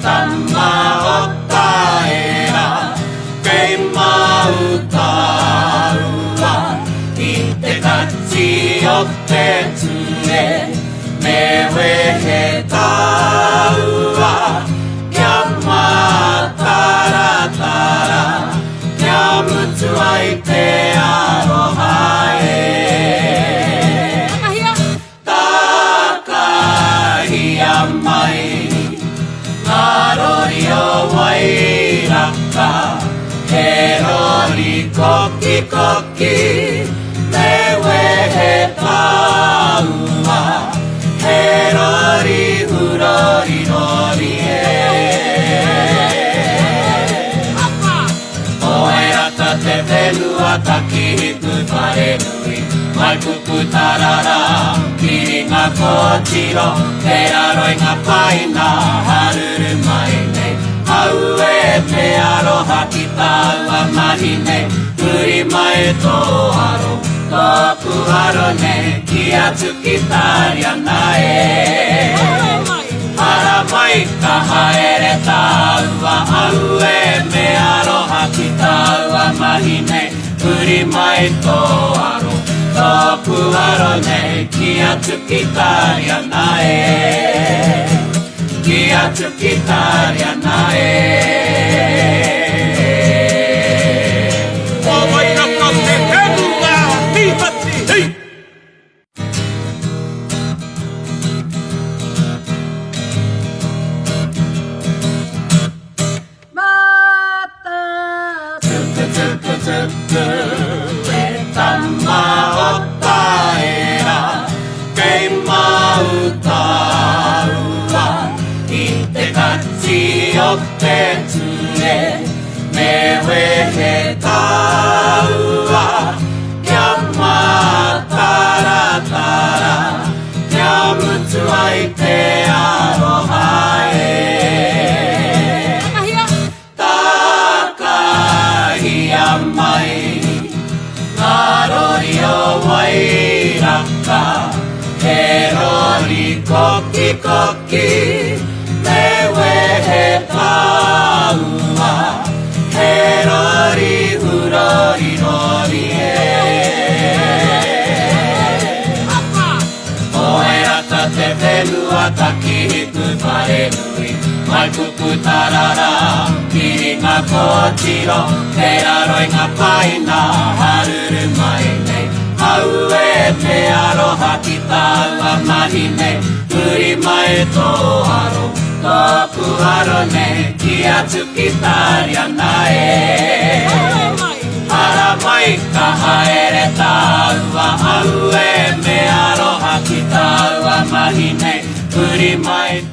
Tamma ottaera keimma utaua itte katsi otte tsue me wehe taua kyamma tara tara kyamutsu aite aroha e takai amai Narori o wairaka Herori koki koki Me wehe taua Herori hurori rori Oerata te whenua taki hiku whare nui Mai pupu tarara Kiri ngā kōtiro Te aroi ngā paina Haruru mai nei Hau e te aroha ki taua mahi nei Uri mai tō aro Tōku aro nei Ki atu ki tariana e Hara mai ka haere taua Hau e me aroha ki taua mahi nei Uri mai tō aro Tōku aro nei ki atu ki tariana e Ki atu ki tariana e O wairaka te whenua tīpati hei Mata Tamma ottaera keimma utaua itte katsi otte tsue me wehe taua kyamma tara tara kyamutsu aite aroha e takai amai Narori o wairaka Herori koki koki Me wehe taua Herori hurori rori Oerata te whenua taki hiku whare nui Mai pupu tarara Kiri ngā kōtiro Te aroi ngā paina Haruru mai nei Hau e te aroha ki taua mahi nei Uri mai tō aro Tōku aro nei Ki atu ki tariana e Hara mai ka haere taua Hau e me aroha ki taua mahi nei Uri mai